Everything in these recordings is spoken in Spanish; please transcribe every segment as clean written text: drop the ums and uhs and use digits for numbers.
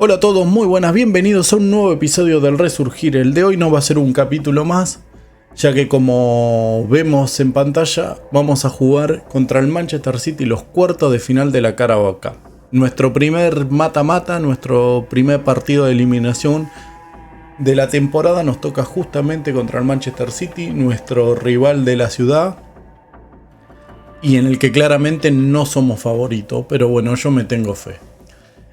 Hola a todos, muy buenas, bienvenidos a un nuevo episodio del Resurgir. El de hoy no va a ser un capítulo más, ya que como vemos en pantalla, vamos a jugar contra el Manchester City los cuartos de final de la Carabao Cup. Nuestro primer mata-mata, nuestro primer partido de eliminación de la temporada nos toca justamente contra el Manchester City, nuestro rival de la ciudad, y en el que claramente no somos favoritos, pero bueno, yo me tengo fe.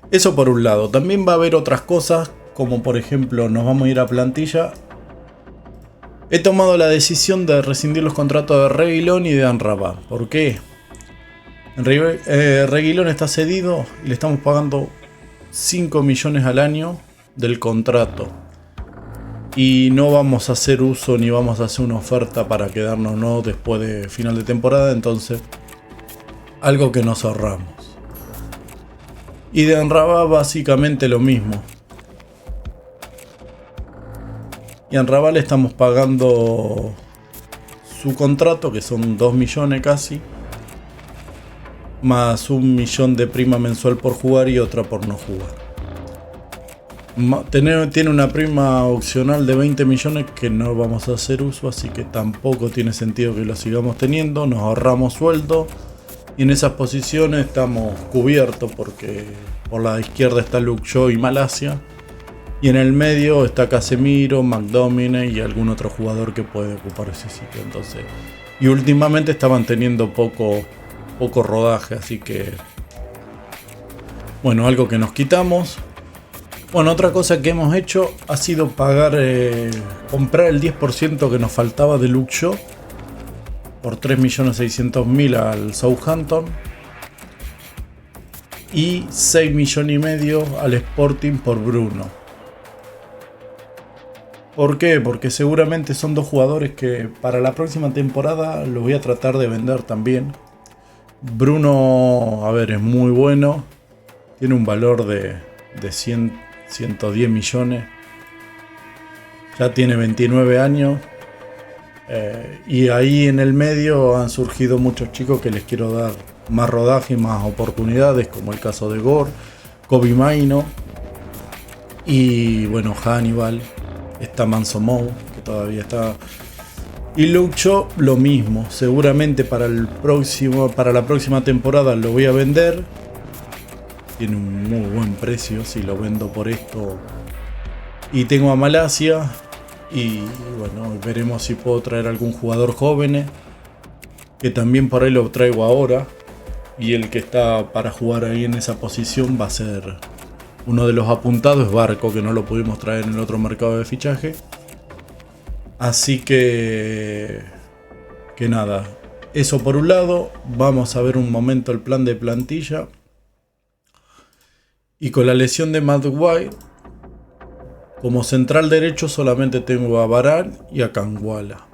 Eso por un lado. También va a haber otras cosas, como por ejemplo nos vamos a ir a plantilla. He tomado la decisión de rescindir los contratos de Reguilón y de Amrabat. ¿Por qué? Reguilón está cedido y le estamos pagando 5 millones al año del contrato. Y no vamos a hacer uso ni vamos a hacer una oferta para quedarnos después de final de temporada. Entonces, algo que nos ahorramos. Y de Amrabat básicamente lo mismo. Y a Amrabat le estamos pagando su contrato, que son 2 millones casi, más 1 millón de prima mensual por jugar y otra por no jugar. Tiene una prima opcional de 20 millones que no vamos a hacer uso, así que tampoco tiene sentido que lo sigamos teniendo. Nos ahorramos sueldo. Y en esas posiciones estamos cubiertos porque por la izquierda está Luke Shaw y Malacia. Y en el medio está Casemiro, McDominay y algún otro jugador que puede ocupar ese sitio. Entonces, y últimamente estaban teniendo poco rodaje, así que bueno, algo que nos quitamos. Bueno, otra cosa que hemos hecho ha sido comprar el 10% que nos faltaba de Luke Shaw por 3.600.000 al Southampton y 6,5 millones al Sporting por Bruno. ¿Por qué? Porque seguramente son dos jugadores que para la próxima temporada los voy a tratar de vender también. Bruno, a ver, es muy bueno, tiene un valor de 110 millones, ya tiene 29 años. Y ahí en el medio han surgido muchos chicos que les quiero dar más rodaje y más oportunidades, como el caso de Gore, Kobe Maino y bueno, Hannibal, está Manso Mou, que todavía está, y Luke Shaw lo mismo. Seguramente para la próxima temporada lo voy a vender, tiene un muy buen precio si lo vendo por esto. Y tengo a Malacia. Y bueno, veremos si puedo traer algún jugador joven, que también por ahí lo traigo ahora. Y el que está para jugar ahí en esa posición va a ser uno de los apuntados, es Barco, que no lo pudimos traer en el otro mercado de fichaje. Así que nada, eso por un lado. Vamos a ver un momento el plan de plantilla. Y con la lesión de Maguire, como central derecho solamente tengo a Varane y a Kangwala.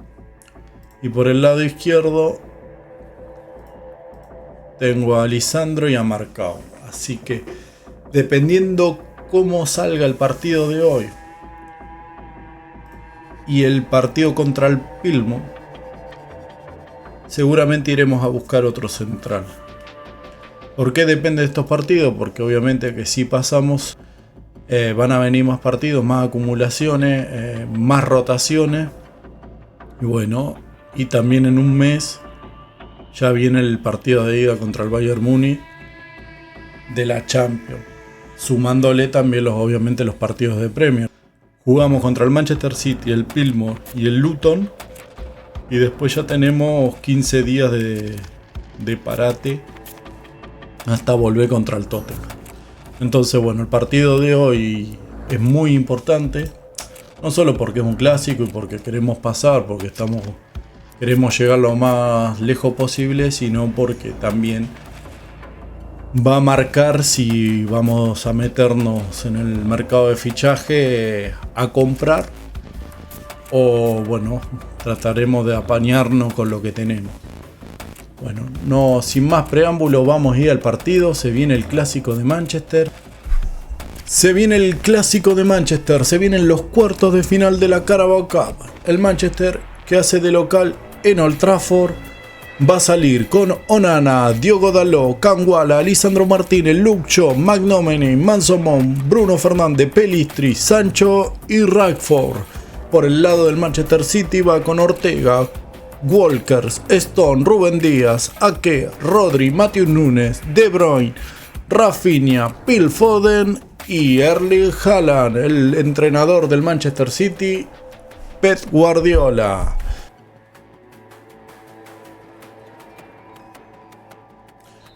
Y por el lado izquierdo tengo a Lisandro y a Marcao. Así que dependiendo cómo salga el partido de hoy y el partido contra el Pilmo, seguramente iremos a buscar otro central. ¿Por qué depende de estos partidos? Porque obviamente que si pasamos, van a venir más partidos, más acumulaciones, más rotaciones. Y bueno, y también en un mes ya viene el partido de ida contra el Bayern Múnich de la Champions, sumándole también obviamente los partidos de Premier. Jugamos contra el Manchester City, el Pilmo y el Luton, y después ya tenemos 15 días de parate hasta volver contra el Tottenham. Entonces bueno, el partido de hoy es muy importante, no solo porque es un clásico y porque queremos pasar, porque queremos llegar lo más lejos posible, sino porque también va a marcar si vamos a meternos en el mercado de fichaje a comprar o bueno, trataremos de apañarnos con lo que tenemos. Bueno, no, sin más preámbulo, vamos a ir al partido. Se viene el clásico de Manchester. Se vienen los cuartos de final de la Carabao Cup. El Manchester, que hace de local en Old Trafford, Va a salir con Onana, Diogo Dalot, Kangwala, Lisandro Martínez, Luke Shaw, McNominay, Mason Mount, Bruno Fernández, Pellistri, Sancho y Rashford. Por el lado del Manchester City va con Ortega, Walkers, Stone, Rúben Díaz, Ake, Rodri, Matheus Nunes, De Bruyne, Rafinha, Phil Foden y Erling Haaland. El entrenador del Manchester City, Pep Guardiola.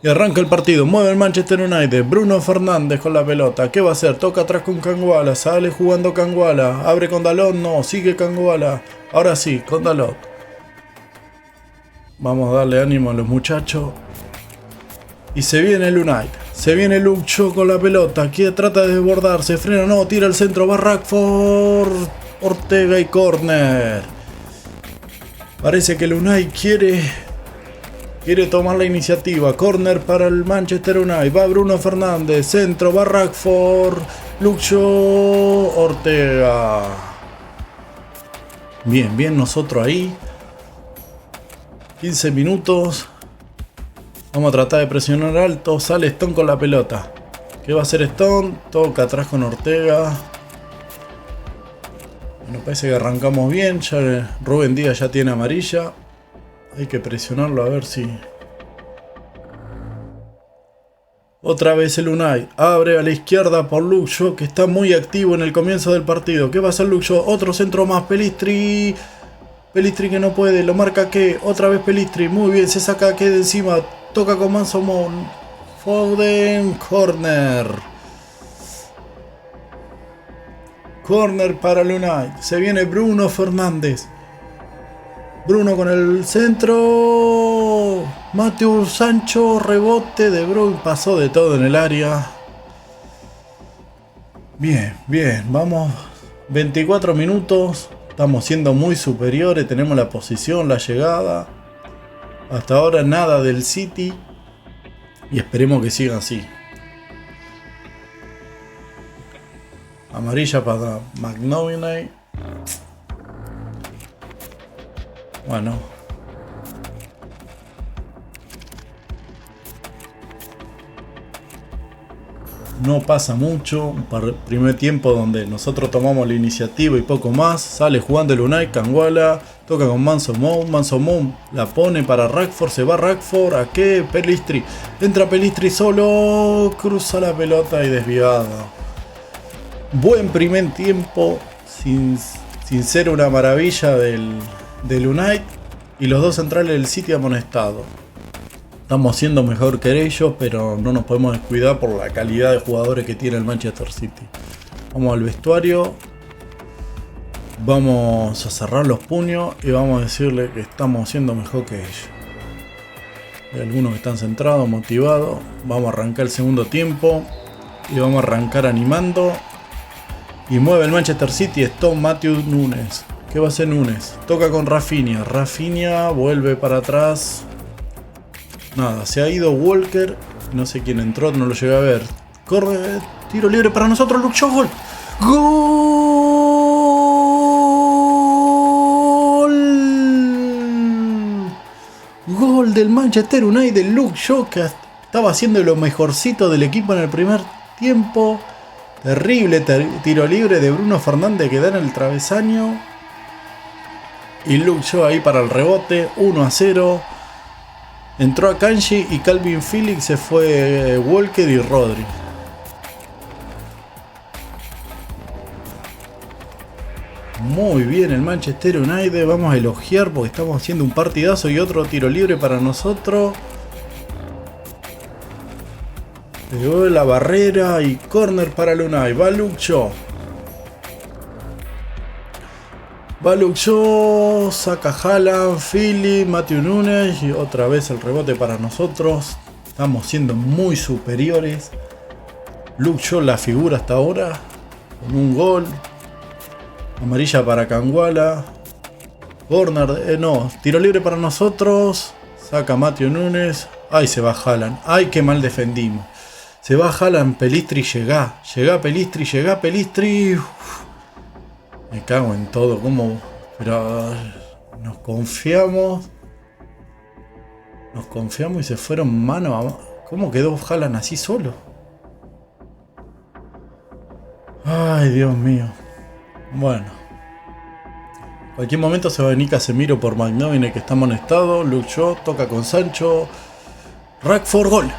Y arranca el partido, mueve el Manchester United, Bruno Fernández con la pelota, ¿qué va a hacer? Toca atrás con Kangwala, sale jugando Kangwala, abre con Dalot, no, sigue Kangwala, ahora sí, con Dalot. Vamos a darle ánimo a los muchachos. Y se viene el United, se viene Luke Shaw con la pelota, que trata de desbordar, se frena, no, tira el centro, va Rashford, Ortega y córner. Parece que el United quiere tomar la iniciativa. Corner para el Manchester United. Va Bruno Fernández. Centro. Va Rashford. Luke Shaw. Ortega. Bien, bien nosotros ahí. 15 minutos. Vamos a tratar de presionar alto. Sale Stone con la pelota. ¿Qué va a hacer Stone? Toca atrás con Ortega. Bueno, parece que arrancamos bien. Ya Rúben Díaz ya tiene amarilla. Hay que presionarlo a ver si... Otra vez el Unai. Abre a la izquierda por Luke Shaw, que está muy activo en el comienzo del partido. ¿Qué va a hacer Luke Shaw? Otro centro más. Pellistri. Pellistri que no puede. Lo marca que. Otra vvez Pellistri. Muy bien. Se saca que de encima. Toca con Mason Mount. Foden. Corner. Corner para el Unai. Se viene Bruno Fernández. Bruno con el centro. Matheus, Sancho, rebote de Bruyne. Pasó de todo en el área. Bien, bien. Vamos. 24 minutos. Estamos siendo muy superiores. Tenemos la posición, la llegada. Hasta ahora nada del City. Y esperemos que siga así. Amarilla para McNominay. Bueno. No pasa mucho. Un primer tiempo donde nosotros tomamos la iniciativa y poco más. Sale jugando el Unai, Kangwala. Toca con Mason Mount. Mason Mount la pone para Rashford. Se va Rashford. ¿A qué? Pellistri. Entra Pellistri solo. Cruza la pelota y desviado. Buen primer tiempo. Sin ser una maravilla del United. Y los dos centrales del City amonestados. Estamos siendo mejor que ellos, pero no nos podemos descuidar por la calidad de jugadores que tiene el Manchester City. Vamos al vestuario. Vamos a cerrar los puños y vamos a decirle que estamos siendo mejor que ellos. Hay algunos que están centrados, motivados. Vamos a arrancar el segundo tiempo. Y vamos a arrancar animando. Y mueve el Manchester City. Stone, Matheus Nunes. ¿Qué va a hacer Nunes? Toca con Rafinha. Rafinha vuelve para atrás. Nada, se ha ido Walker. No sé quién entró, no lo llegué a ver. Corre, tiro libre para nosotros, Luke Shaw. ¡Gol! ¡Gol! Gol del Manchester United, Luke Shaw, que estaba haciendo lo mejorcito del equipo en el primer tiempo. Terrible tiro libre de Bruno Fernández que da en el travesaño. Y Luke Shaw ahí para el rebote, 1-0. Entró a Kanji y Calvin Phillips, se fue Walker y Rodri. Muy bien el Manchester United, vamos a elogiar porque estamos haciendo un partidazo y otro tiro libre para nosotros. Pegó la barrera y corner para el United, va Luke Shaw. Va Luke Shaw, saca Haaland, Philly, Matheus Nunes y otra vez el rebote para nosotros. Estamos siendo muy superiores. Luke Shaw la figura hasta ahora con un gol. Amarilla para Kangwala. Corner, no, tiro libre para nosotros. Saca Matheus Nunes. Ay, se va Haaland. Ay, qué mal defendimos. Se va Haaland, Pellistri, llega Pellistri, llega Pellistri. Me cago en todo, ¿cómo? Pero nos confiamos. Nos confiamos y se fueron mano a mano. ¿Cómo quedó Haaland así solo? Ay, Dios mío. Bueno. En cualquier momento se va a venir Casemiro por McNominay, que está amonestado. Luke Shaw toca con Sancho. Rashford, gol.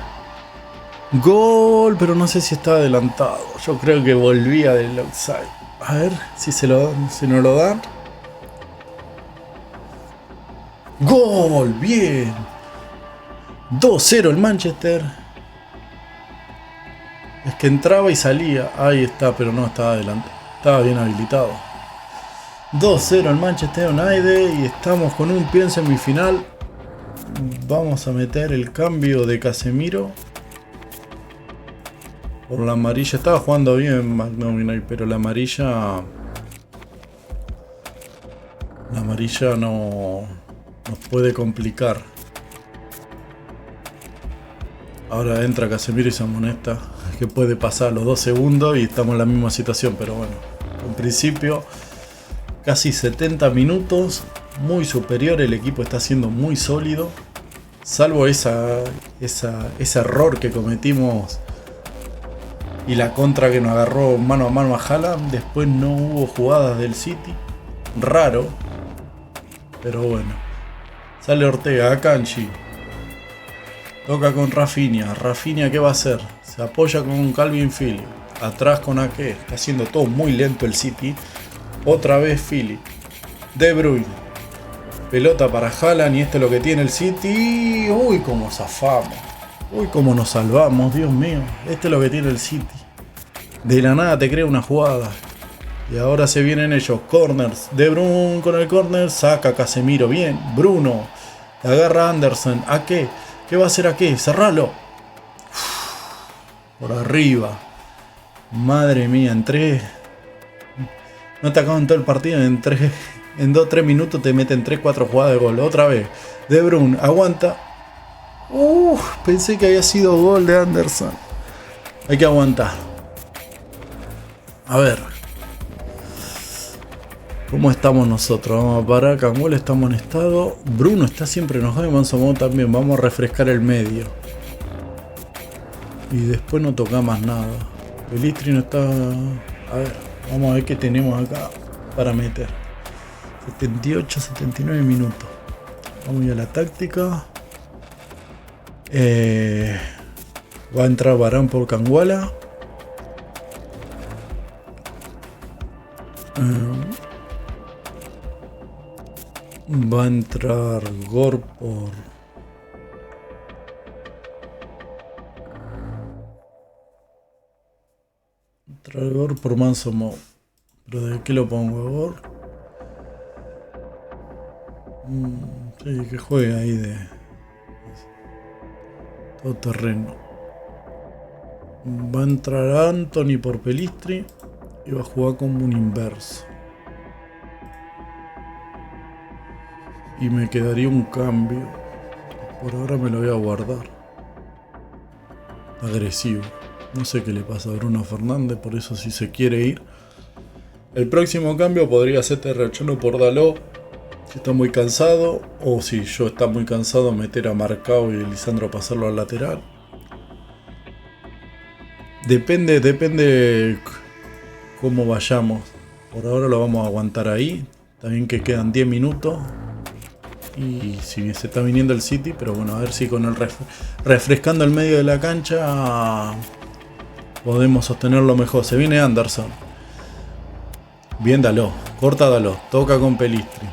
Gol, pero no sé si está adelantado. Yo creo que volvía del outside. A ver si nos lo dan. Gol, bien. 2-0 el Manchester. Es que entraba y salía. Ahí está, pero no estaba adelante. Estaba bien habilitado. 2-0 el Manchester United. Y estamos con un pie en semifinal. Vamos a meter el cambio de Casemiro. Por la amarilla. Estaba jugando bien McNominay, pero la amarilla... La amarilla no... Nos puede complicar. Ahora entra Casemiro y se amonesta. Que puede pasar los 2 segundos y estamos en la misma situación. Pero bueno, en principio casi 70 minutos. Muy superior, el equipo está siendo muy sólido. Salvo ese error que cometimos y la contra que nos agarró mano a mano a Haaland. Después no hubo jugadas del City. Raro. Pero bueno. Sale Ortega, Akanji. Toca con Rafinha. Rafinha, ¿qué va a hacer? Se apoya con Calvin Phillips. Atrás con Ake. Está haciendo todo muy lento el City. Otra vez Phillips. De Bruyne. Pelota para Haaland y esto es lo que tiene el City. Uy, cómo zafamos. Uy, cómo nos salvamos, Dios mío. Esto es lo que tiene el City. De la nada te crea una jugada. Y ahora se vienen ellos. Corners. De Bruyne con el corner. Saca Casemiro. Bien. Bruno. Agarra Anderson. ¿A qué? ¿Qué va a hacer aquí? Cerralo. Por arriba. Madre mía. Entré. No te acaban todo el partido. En 2-3 minutos te meten 3-4 jugadas de gol. Otra vez. De Bruyne. Aguanta. Pensé que había sido gol de Anderson. Hay que aguantar. A ver. ¿Cómo estamos nosotros? Vamos a parar. Kangol está amonestado. Bruno está siempre enojado y Manso Mou también. Vamos a refrescar el medio. Y después no toca más nada. Pelistri no está... A ver, vamos a ver qué tenemos acá para meter. 78, 79 minutos. Vamos a ir a la táctica. Va a entrar Varane por Canguala. Va a entrar Gor por... Entrar Gor por Manso Mou. ¿Pero de qué lo pongo? Gor. Sí, que juegue ahí de... todo terreno. Va a entrar Anthony por Pelistri. Y va a jugar como un inverso. Y me quedaría un cambio. Por ahora me lo voy a guardar. Agresivo. No sé qué le pasa a Bruno Fernández. Por eso si se quiere ir. El próximo cambio podría ser Terrachano por Dalot. Si está muy cansado. O si yo está muy cansado, meter a Marcao y Lisandro pasarlo al lateral. Depende cómo vayamos. Por ahora lo vamos a aguantar ahí. También que quedan 10 minutos. Y si se está viniendo el City, pero bueno, a ver si con el refrescando el medio de la cancha podemos sostenerlo mejor. Se viene Anderson. Bien Dalot, corta Dalot, toca con Pelistri.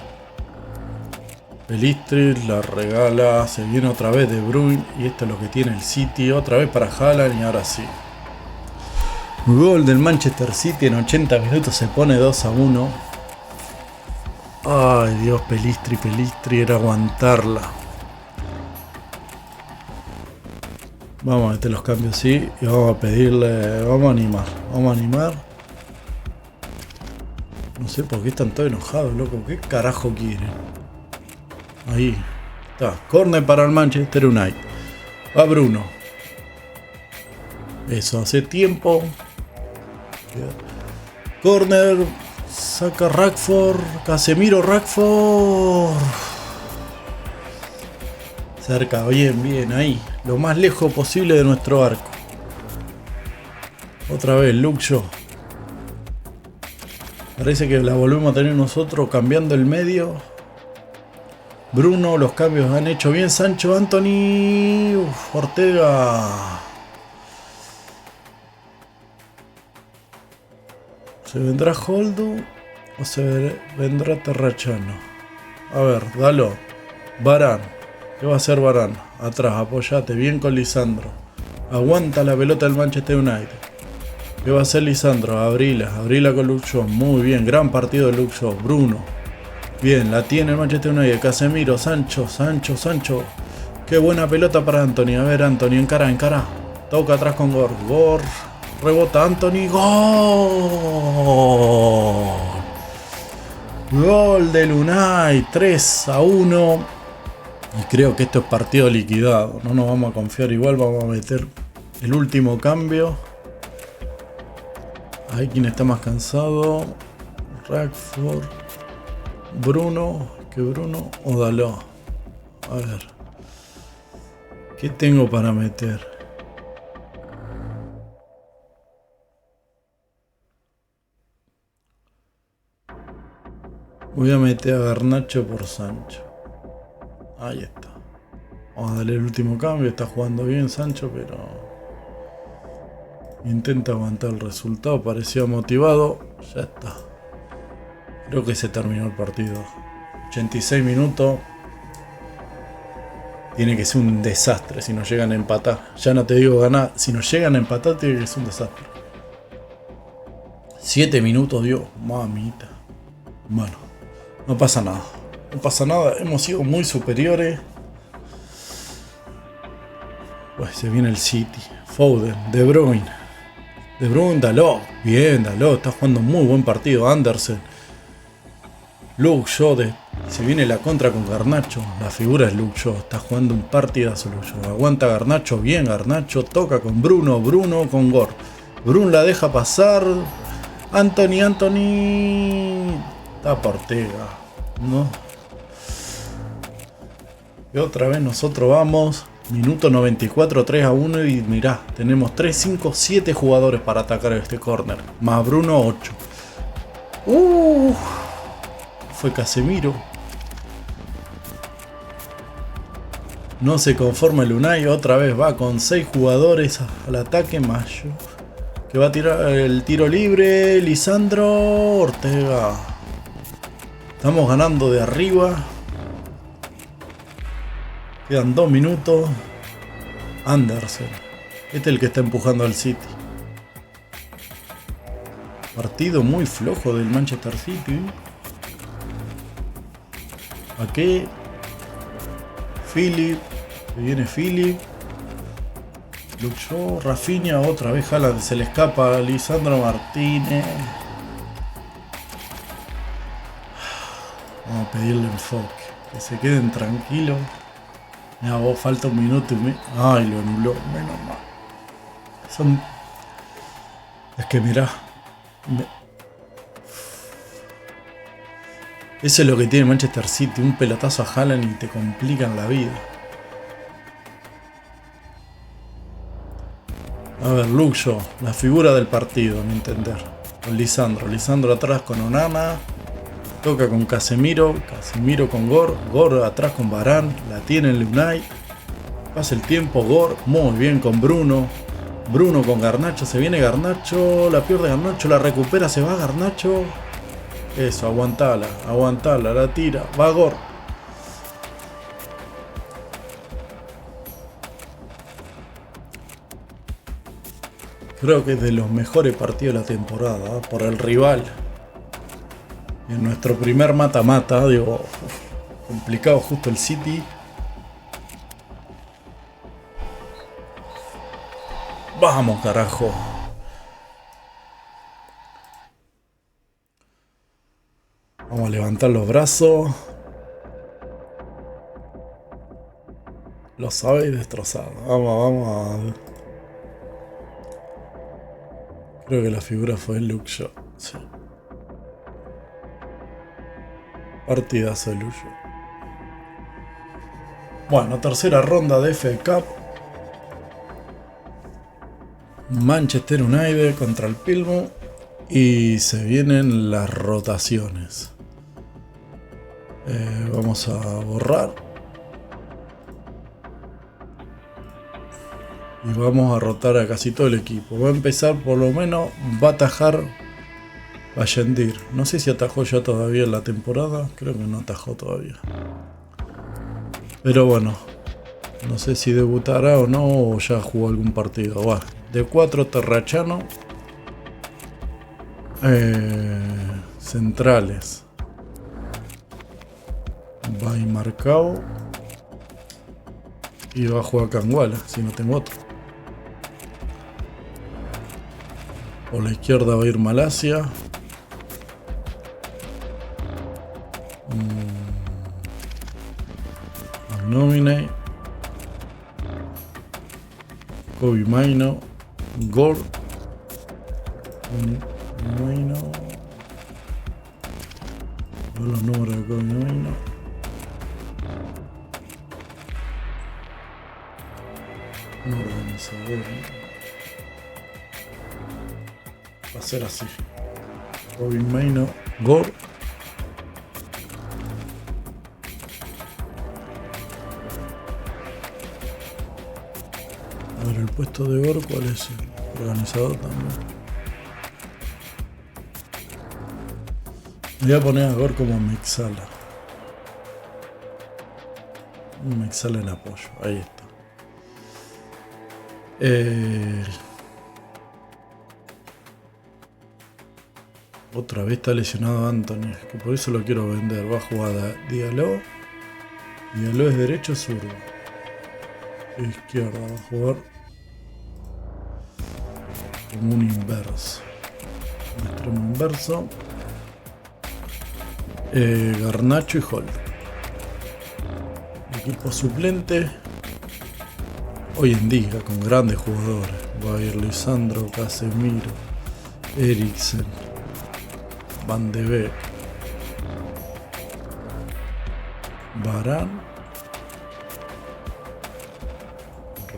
Pelistri la regala, se viene otra vez De Bruyne y esto es lo que tiene el City, otra vez para Haaland y ahora sí. Gol del Manchester City en 80 minutos, se pone 2-1. Ay Dios, Pelistri era aguantarla. Vamos a meter los cambios sí y vamos a pedirle, vamos a animar. No sé por qué están todos enojados, loco, ¿qué carajo quieren? Ahí está, corner para el Manchester United. Va Bruno. Eso, hace tiempo. Corner. Saca Rashford. Casemiro, Rashford. Cerca, bien, bien, ahí. Lo más lejos posible de nuestro arco. Otra vez, Luke Shaw. Parece que la volvemos a tener nosotros cambiando el medio. Bruno, los cambios han hecho bien. Sancho, Anthony. Uf, Ortega. ¿Se vendrá Holdo o se vendrá Terrachano? A ver, dalo. Varane. ¿Qué va a hacer Varane? Atrás, apoyate. Bien con Lisandro. Aguanta la pelota del Manchester United. ¿Qué va a hacer Lisandro? Abrila con Luke Shaw. Muy bien, gran partido de Luke Shaw. Bruno. Bien, la tiene el Manchester United. Casemiro, Sancho. Qué buena pelota para Anthony. A ver, Anthony, encara. Toca atrás con Gor. Rebota Anthony. ¡Gol! Gol del United. 3-1. Y creo que esto es partido liquidado. No nos vamos a confiar igual. Vamos a meter el último cambio. Hay quien está más cansado. Rashford. Bruno. ¿Qué Bruno? O Dalot. A ver. ¿Qué tengo para meter? Voy a meter a Garnacho por Sancho. Ahí está. Vamos a darle el último cambio. Está jugando bien Sancho, pero intenta aguantar el resultado. Parecía motivado. Ya está. Creo que se terminó el partido. 86 minutos. Tiene que ser un desastre si nos llegan a empatar. Ya no te digo ganar. Si nos llegan a empatar, tiene que ser un desastre. 7 minutos, Dios. Mamita. Bueno, no pasa nada. No pasa nada. Hemos sido muy superiores. Pues se viene el City. Foden. De Bruyne, Dalot. Bien, Dalot. Está jugando un muy buen partido. Andersen. Luke Shaw. Se viene la contra con Garnacho. La figura es Luke Shaw. Está jugando un partidazo Luke Shaw. Aguanta Garnacho. Bien Garnacho. Toca con Bruno. Bruno con Gor. Bruno la deja pasar. Anthony. Está por Ortega. No. Y otra vez nosotros vamos. Minuto 94, 3-1. Y mirá, tenemos 3, 5, 7 jugadores para atacar este córner. Más Bruno, 8. Fue Casemiro. No se conforma el Unai. Otra vez va con 6 jugadores al ataque. Mayo. Que va a tirar el tiro libre. Lisandro Ortega. Estamos ganando de arriba. Quedan 2 minutos. Andersen. Este es el que está empujando al City. Partido muy flojo del Manchester City. Aquí. Philip. Que viene Philip. Luke Shaw. Rafinha. Otra vez Haaland. Se le escapa a Lisandro Martínez. Vamos a pedirle enfoque. Que se queden tranquilos. Mira, vos falta un minuto y ay, lo anuló. Menos mal. Es que mirá. Eso es lo que tiene Manchester City. Un pelotazo a Haaland y te complican la vida. A ver, Luke Shaw. La figura del partido, a mi entender. Con Lisandro. Lisandro atrás con Onana. Toca con Casemiro con Gor atrás con Varane, la tiene el Unai. Pasa el tiempo, Gor, muy bien con Bruno con Garnacho, se viene Garnacho, la pierde Garnacho, la recupera, se va Garnacho. Eso, aguantala, la tira, va Gor. Creo que es de los mejores partidos de la temporada, por el rival. En nuestro primer mata-mata, digo, complicado justo el City. Vamos, carajo. Vamos a levantar los brazos. Lo sabéis destrozado. Vamos a... Creo que la figura fue Luke Shaw. Sí. Partidazo de Lucho. Bueno, tercera ronda de FA Cup. Manchester United contra el Plymouth. Y se vienen las rotaciones. Vamos a borrar. Y vamos a rotar a casi todo el equipo. Va a empezar, por lo menos, va a atajar Ballendir. No sé si atajó ya todavía en la temporada. Creo que no atajó todavía. Pero bueno, no sé si debutará o no, o ya jugó algún partido. Va, de 4 Terrachano. Centrales. Va y Marcao. Y va a jugar Canguala, si no tengo otro. Por la izquierda va a ir Malasia. Nomine, Kobe Maino, Gore, Maino, los números de Kobe Maino, un organizador, va a ser así, Kobe Maino, Gore. A ver, el puesto de Gore, ¿cuál es? El organizador también. Voy a poner a Gore como Mexala. Un Mexala en apoyo, ahí está. Otra vez está lesionado Anthony, que por eso lo quiero vender. Va a jugar a Diallo. Diallo es derecho o zurdo. Izquierda, va a jugar como un inverso. Un extremo inverso. Garnacho y Hall. Equipo suplente. Hoy en día con grandes jugadores. Va a ir Lisandro, Casemiro, Eriksen, Van de Beek, Varane,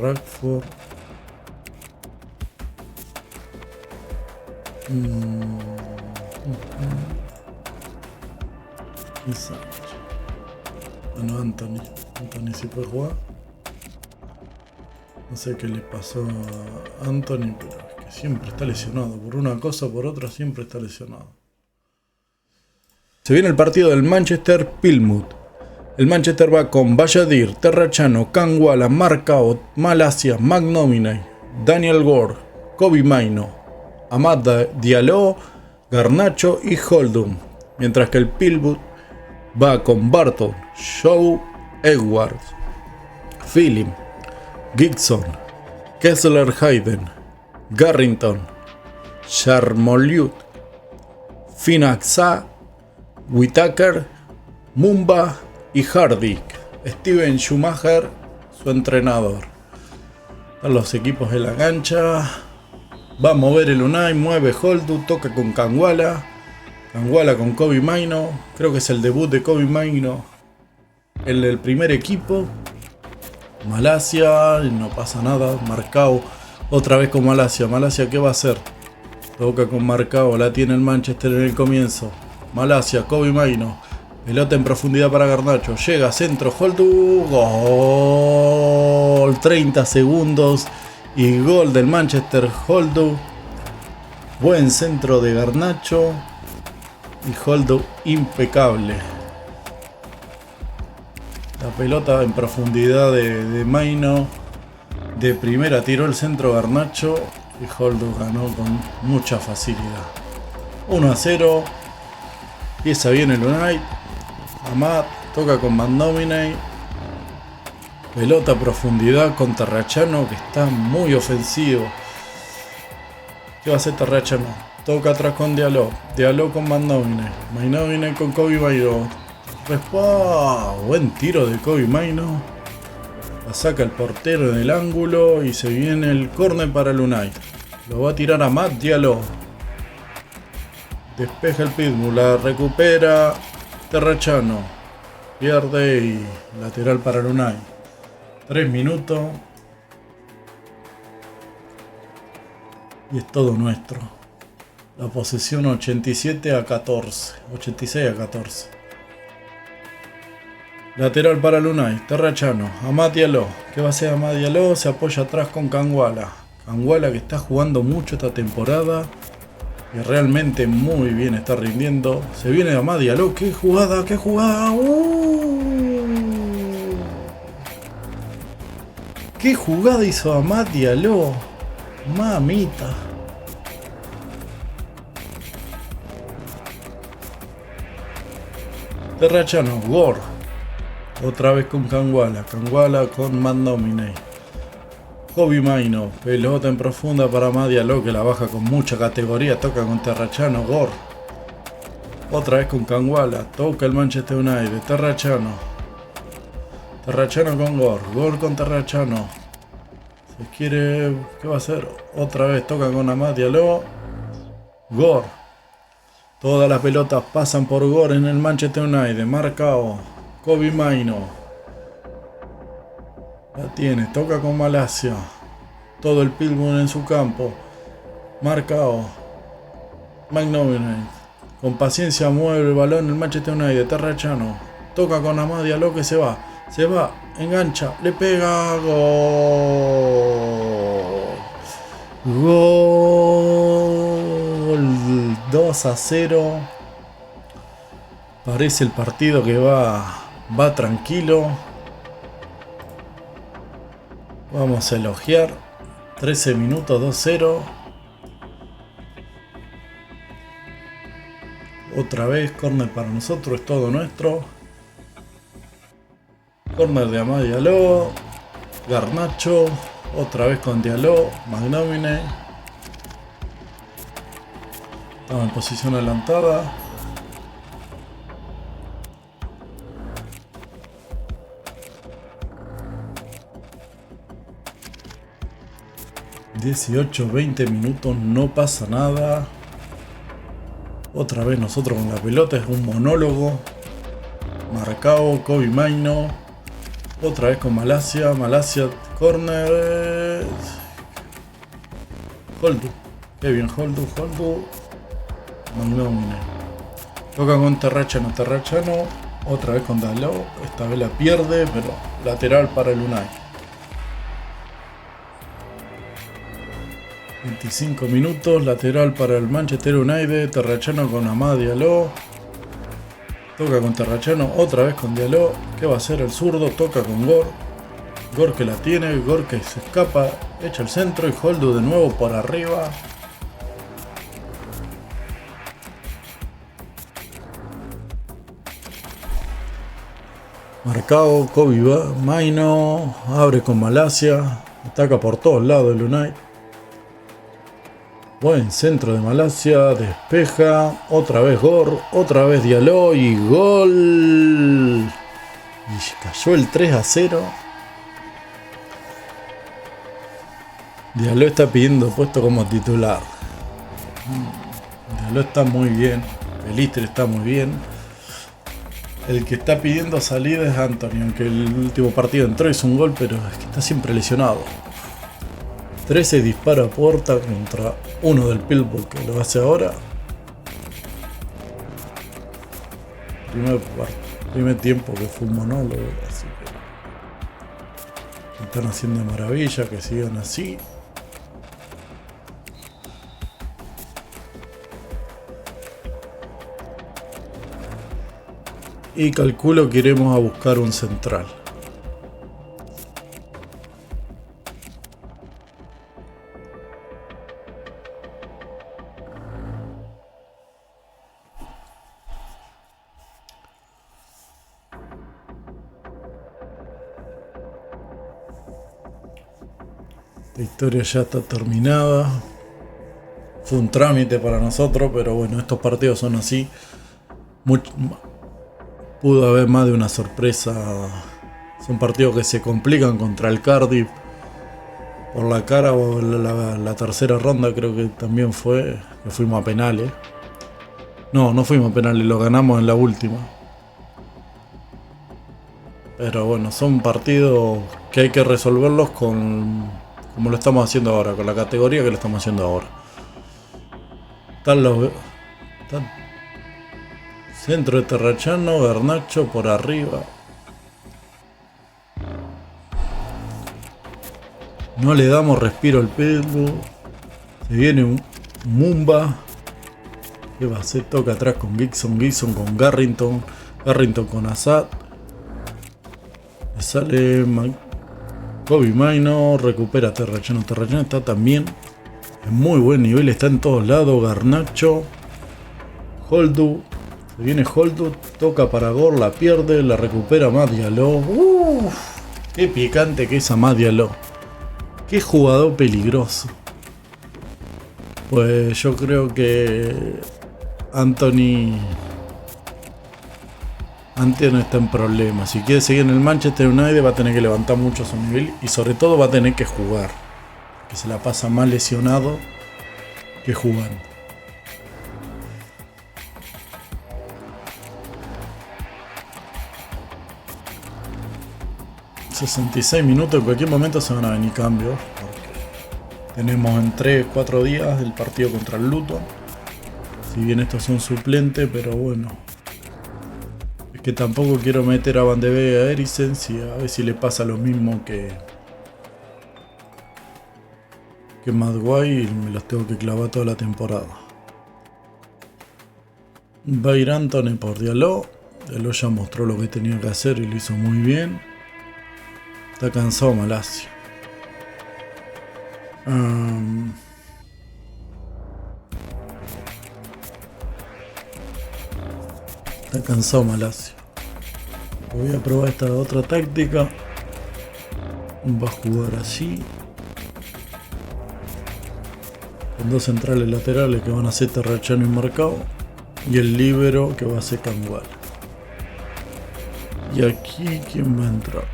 Rashford, y Sánchez. Bueno, Anthony sí puede jugar. No sé qué le pasó a Anthony, pero es que siempre está lesionado. Por una cosa o por otra siempre está lesionado. Se viene el partido del Manchester Plymouth. El Manchester va con Balladir, Terrachano, Canguala, Marcao, Malasia, McNominay, Daniel Gore, Kobe Maino, Amad Diallo, Garnacho y Holdum. Mientras que el Plymouth va con Barton, Shaw, Edwards, Philip, Gibson, Kessler Hayden, Garrington, Charmoliut, Finaxa, Whitaker, Mumba y Hardy. Steven Schumacher, su entrenador. Están los equipos en la cancha. Va a mover el Unai, mueve Holdu, toca con Canguala. Canguala con Kobe Maino. Creo que es el debut de Kobe Maino en el primer equipo. Malasia, no pasa nada. Marcao, otra vez con Malasia. Malasia, ¿qué va a hacer? Toca con Marcao, la tiene el Manchester en el comienzo. Malasia, Kobe Maino. Pelota en profundidad para Garnacho. Llega, centro, Holdu. Gol. 30 segundos. Y gol del Manchester, Holdu. Buen centro de Garnacho. Y Holdu impecable. La pelota en profundidad de Maino. De primera tiró el centro Garnacho. Y Holdu ganó con mucha facilidad. 1-0. Empieza bien el United. Amad toca con McNominay. Pelota a profundidad con Terrachano, que está muy ofensivo. ¿Qué va a hacer Terrachano? Toca atrás con Diallo. Diallo con McNominay. McNominay con Kobe Maino. Buen tiro de Kobe Maino. La saca el portero en el ángulo. Y se viene el córner para el United. Lo va a tirar a Matt Diallo. Despeja el Pitbull. La recupera Terrachano. Pierde y lateral para el United. 3 minutos. Y es todo nuestro. La posesión 87 a 14. 86 a 14. Lateral para Lunay. Terrachano. Amad Diallo. ¿Qué va a hacer Amad Diallo? Se apoya atrás con Canguala. Canguala que está jugando mucho esta temporada. Y realmente muy bien está rindiendo. Se viene Amad Diallo. ¡Qué jugada! ¡Qué jugada! ¡Qué jugada hizo Amad Diallo! Mamita. Terrachano, Gore. Otra vez con Canguala. Canguala con Mandomine. Kobe Maino. Pelota en profunda para Amad Diallo, que la baja con mucha categoría. Toca con Terrachano, Gore. Otra vez con Canguala. Toca el Manchester United. Terrachano. Terrachano con Gore. Gore con Terrachano. Se quiere... ¿Qué va a hacer? Otra vez toca con Amad Diallo. Gore. Todas las pelotas pasan por Gore en el Manchester United. Marcao. Kobe Maino. La tiene. Toca con Malasia. Todo el Pilgrim en su campo. Marcao. McNominay. Con paciencia mueve el balón el Manchester United. Terrachano. Toca con Amad Diallo que se va. Se va. Engancha. Le pega. Gol. Gol. 2-0. Parece el partido que va tranquilo. Vamos a elogiar. 13 minutos, 2-0. Otra vez, córner para nosotros, es todo nuestro. Córner de Amad Diallo. Garnacho. Otra vez con Diallo. McNominay. Estamos en posición adelantada. ...18-20 minutos, no pasa nada. Otra vez nosotros con la pelota, es un monólogo. Marcao, Kobe Maino. Otra vez con Malasia. Malasia, corner. Holdu. Qué bien, Holdu. McNominay. Toca con Terrachano. Otra vez con Diallo. Esta vez la pierde, pero lateral para el Unai. 25 minutos, lateral para el Manchester United. Terrachano con Amad Diallo. Toca con Terrachano, otra vez con Diallo. ¿Qué va a hacer el zurdo? Toca con Gore. Gore que la tiene, Gore que se escapa, echa el centro y Holdu de nuevo por arriba. Marcao, Kobe Maino, abre con Malasia, ataca por todos lados el United. Buen centro de Malasia, despeja, otra vez Gore, otra vez Diallo y gol. Y cayó el 3-0. Diallo está pidiendo puesto como titular. Diallo está muy bien, Pelistri está muy bien. El que está pidiendo salida es Anthony, aunque el último partido entró y hizo un gol, pero es que está siempre lesionado. 13 dispara a puerta contra uno del Pittsburgh que lo hace ahora. Primer tiempo que fue un monólogo, así que están haciendo maravilla, que sigan así. Y calculo que iremos a buscar un central. La historia ya está terminada. Fue un trámite para nosotros, pero bueno, estos partidos son así. Pudo haber más de una sorpresa. Son partidos que se complican contra el Cardiff por la cara, o la tercera ronda creo que también fue, que fuimos a penales. No fuimos a penales, lo ganamos en la última. Pero bueno, son partidos que hay que resolverlos como lo estamos haciendo ahora, con la categoría que lo estamos haciendo ahora. Están centro de Terrachano, Garnacho por arriba. No le damos respiro al pelo. Se viene un Mumba. ¿Qué va a hacer? Toca atrás con Gibson, Gibson con Garrington, Garrington con Assad. Le sale Kobe Maino, recupera Terrachano. Terrachano está también en muy buen nivel, está en todos lados. Garnacho, Holdu. Se viene Holdu, toca para Gor, la pierde, la recupera Madialó. Qué picante que es a Madialó. Qué jugador peligroso. Pues yo creo que Anthony está en problemas. Si quiere seguir en el Manchester United va a tener que levantar mucho su nivel y sobre todo va a tener que jugar. Que se la pasa más lesionado que jugando. ...66 minutos, en cualquier momento se van a venir cambios. Tenemos en 3-4 días el partido contra el Luton. Si bien estos son suplentes, pero bueno. Es que tampoco quiero meter a Van de Beek y a Eriksen, a ver si le pasa lo mismo que Maguire y me los tengo que clavar toda la temporada. Va a ir Antony por Diallo. Diallo ya mostró lo que tenía que hacer y lo hizo muy bien. Está cansado Malacia. Está cansado Malacia. Voy a probar esta otra táctica. Va a jugar así. Con dos centrales laterales que van a ser Terrachano y Marcao. Y el líbero que va a ser Kangwala. Y aquí, ¿quién va a entrar?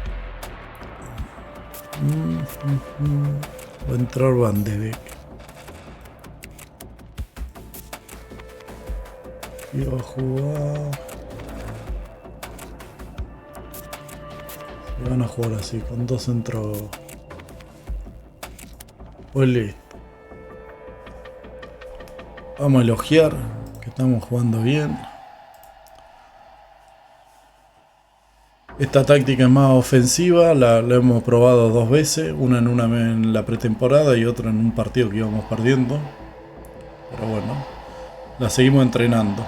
Va a entrar Van de Beek. Y va a jugar. Se van a jugar así, con dos centros. Pues listo. Vamos a elogiar que estamos jugando bien. Esta táctica es más ofensiva, la hemos probado 2 veces, una en la pretemporada y otra en un partido que íbamos perdiendo. Pero bueno, la seguimos entrenando.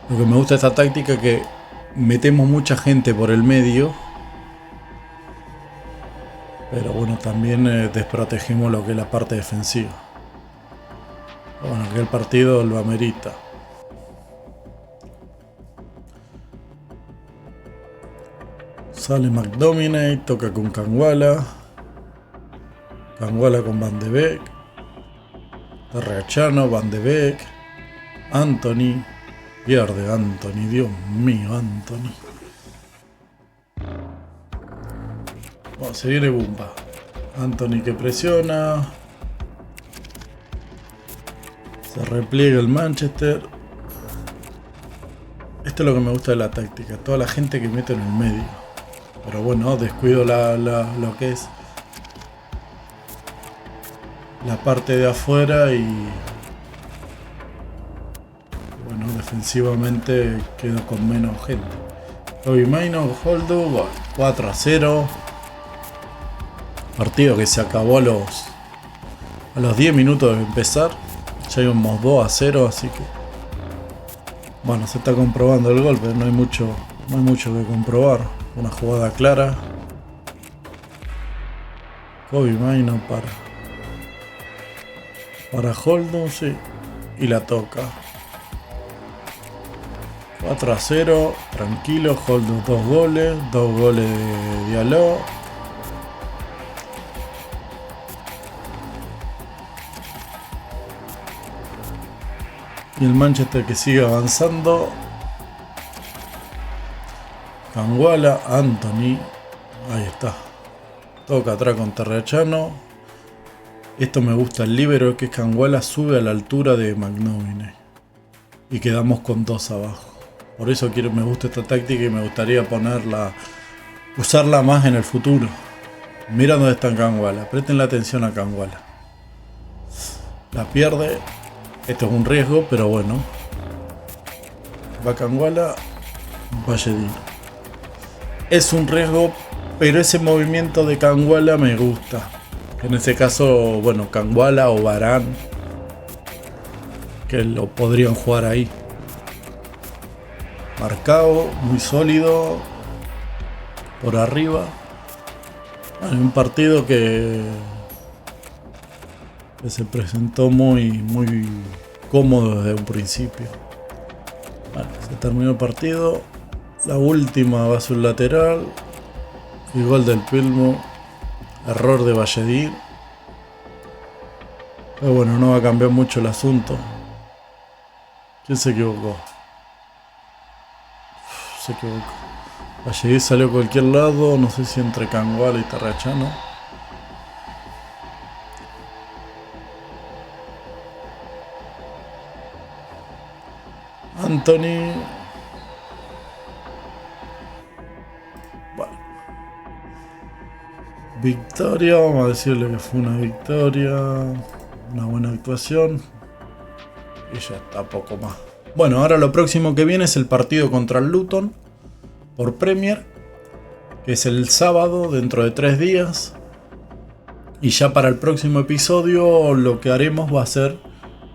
Lo que me gusta de esta táctica es que metemos mucha gente por el medio. Pero bueno, también desprotegemos lo que es la parte defensiva. Bueno, que el partido lo amerita. Sale McDominay, toca con Kangwala. Kangwala con Van de Beek. Terrachano, Van de Beek. Anthony. Pierde Anthony, Dios mío, Anthony. Bueno, se viene Bumba. Anthony que presiona. Se repliega el Manchester. Esto es lo que me gusta de la táctica. Toda la gente que mete en el medio. Pero bueno, descuido lo que es la parte de afuera y bueno, defensivamente quedo con menos gente. Kobe Maino, Holdo, gol. 4-0. Partido que se acabó a los 10 minutos de empezar. Ya íbamos 2-0, así que bueno, se está comprobando el gol, pero no hay mucho que comprobar. Una jugada clara. Kobe Maino para Holdo, sí. Y la toca. 4-0. Tranquilo. Holdo 2 goles. 2 goles de Diallo. Y el Manchester que sigue avanzando. Kangwala, Anthony. Ahí está. Toca atrás con Terrachano. Esto me gusta el líbero, que Kangwala sube a la altura de McDominay. Y quedamos con 2 abajo. Por eso me gusta esta táctica y me gustaría usarla más en el futuro. Mira dónde está Kangwala. Presten la atención a Kangwala. La pierde. Esto es un riesgo, pero bueno. Va Kangwala. Valledín. Es un riesgo, pero ese movimiento de Kangwala me gusta. En este caso, bueno, Kangwala o Varane, que lo podrían jugar ahí. Marcado, muy sólido. Por arriba. Bueno, un partido que se presentó muy cómodo desde un principio. Bueno, se terminó el partido. La última va a ser un lateral. Y gol del Pilmo. Error de Valledín. Pero bueno, no va a cambiar mucho el asunto. ¿Quién se equivocó? Se equivocó. Valledín salió a cualquier lado. No sé si entre Kangwala y Terrachano. Anthony. Bueno. Victoria. Vamos a decirle que fue una victoria. Una buena actuación. Y ya está, poco más. Bueno, ahora lo próximo que viene es el partido contra el Luton. Por Premier. Que es el sábado, dentro de 3 días. Y ya para el próximo episodio lo que haremos va a ser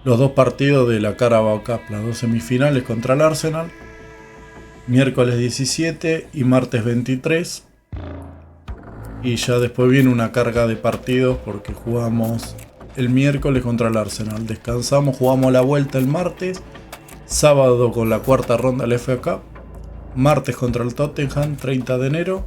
los 2 partidos de la Carabao Cup, las 2 semifinales contra el Arsenal, miércoles 17 y martes 23. Y ya después viene una carga de partidos porque jugamos el miércoles contra el Arsenal, descansamos, jugamos la vuelta el martes, sábado con la cuarta ronda del FA Cup, martes contra el Tottenham 30 de enero.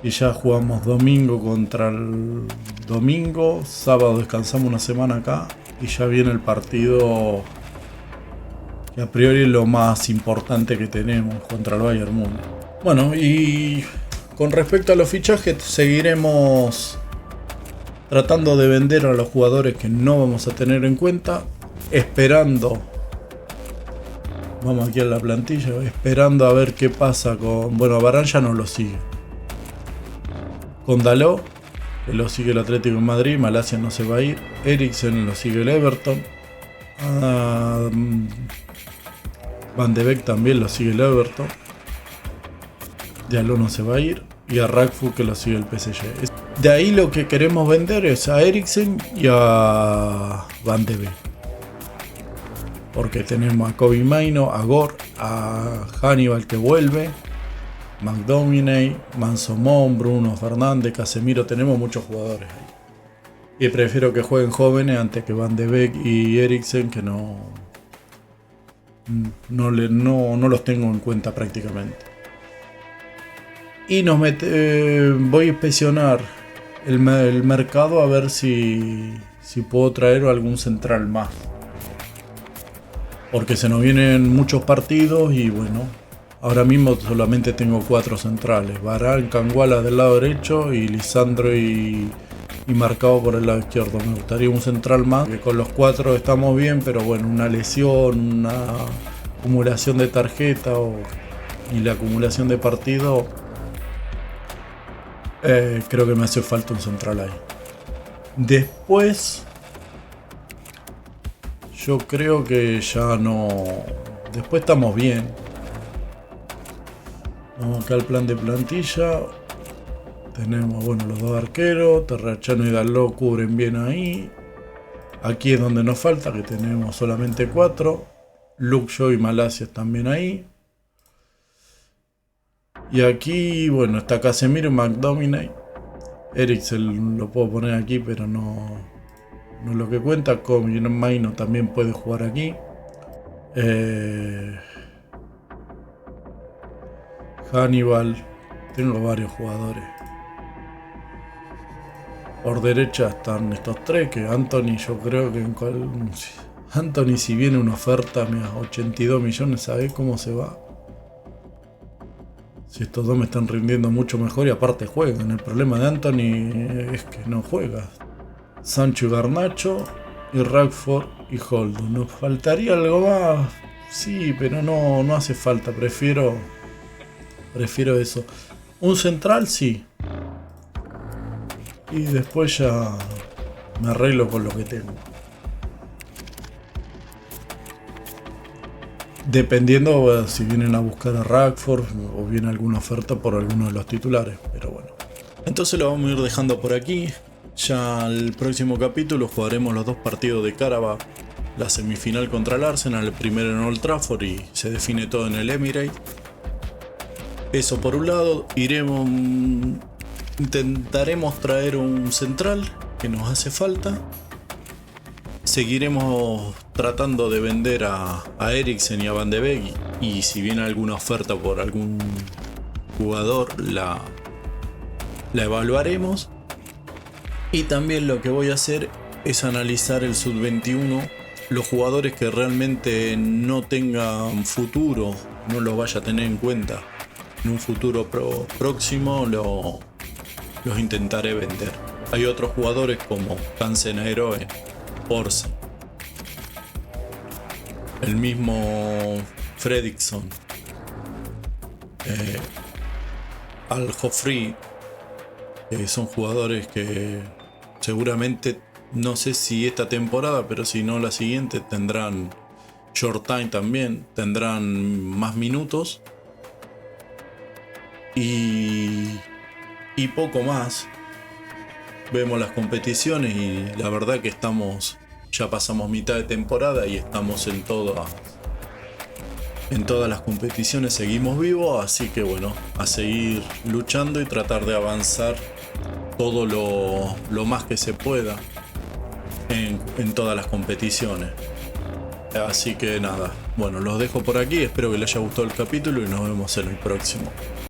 Y ya jugamos domingo contra el domingo, sábado descansamos una semana acá. Y ya viene el partido que a priori es lo más importante que tenemos contra el Bayern Múnich. Bueno, y con respecto a los fichajes, seguiremos tratando de vender a los jugadores que no vamos a tener en cuenta. Esperando, vamos aquí a la plantilla, esperando a ver qué pasa con... Bueno, Varane ya no lo sigue. Con Dalot, que lo sigue el Atlético de Madrid, Malacia no se va a ir. Eriksen lo sigue el Everton. Van de Beek también lo sigue el Everton. Dalot no se va a ir. Y a Rashford que lo sigue el PSG. De ahí lo que queremos vender es a Eriksen y a Van de Beek. Porque tenemos a Kobbie Mainoo, a Gore, a Hannibal que vuelve, McTominay, Mason Mount, Bruno Fernández, Casemiro, tenemos muchos jugadores ahí. Y prefiero que jueguen jóvenes antes que Van de Beek y Eriksen, que no los tengo en cuenta prácticamente. Y voy a inspeccionar el mercado a ver si puedo traer algún central más. Porque se nos vienen muchos partidos y bueno, ahora mismo solamente tengo 4 centrales. Varane, Kangwala del lado derecho y Lisandro y Marcado por el lado izquierdo. Me gustaría un central más, que con los 4 estamos bien, pero bueno, una lesión, una acumulación de tarjeta y la acumulación de partido, creo que me hace falta un central ahí. Después, yo creo que ya no... Después estamos bien. Vamos acá al plan de plantilla. Tenemos, bueno, los 2 arqueros. Terrachano y Dalot cubren bien ahí. Aquí es donde nos falta, que tenemos solamente 4. Luke Shaw y Malacia también ahí. Y aquí, bueno, está Casemiro y McTominay. Eriksen lo puedo poner aquí, pero no es lo que cuenta. Kobbie Mainoo también puede jugar aquí. Hannibal. Tengo varios jugadores. Por derecha están estos 3, que Anthony, yo creo que Anthony, si viene una oferta, mira, 82 millones, ¿sabés cómo se va? Si estos 2 me están rindiendo mucho mejor y aparte juegan. El problema de Anthony es que no juega. Sancho y Garnacho y Rashford y Holden. Nos faltaría algo más. Sí, pero no hace falta. Prefiero eso. Un central, sí. Y después ya me arreglo con lo que tengo. Dependiendo si vienen a buscar a Rashford o viene alguna oferta por alguno de los titulares. Pero bueno. Entonces lo vamos a ir dejando por aquí. Ya el próximo capítulo jugaremos los 2 partidos de Carabao. La semifinal contra el Arsenal, el primero en Old Trafford y se define todo en el Emirates. Eso por un lado. Intentaremos traer un central que nos hace falta. Seguiremos tratando de vender a Eriksen y a Van de Beek. Y si viene alguna oferta por algún jugador, la evaluaremos. Y también lo que voy a hacer es analizar el Sub-21. Los jugadores que realmente no tengan futuro, no los vaya a tener en cuenta. En un futuro próximo los intentaré vender. Hay otros jugadores como Casemiro, Orsa, el mismo Fredrickson, Al Joffrey, que son jugadores que seguramente, no sé si esta temporada, pero si no la siguiente, tendrán short time también, tendrán más minutos y poco más. Vemos las competiciones y la verdad que ya pasamos mitad de temporada y estamos en todas las competiciones, seguimos vivos, así que bueno, a seguir luchando y tratar de avanzar todo lo más que se pueda en todas las competiciones. Así que nada, bueno, los dejo por aquí, espero que les haya gustado el capítulo y nos vemos en el próximo.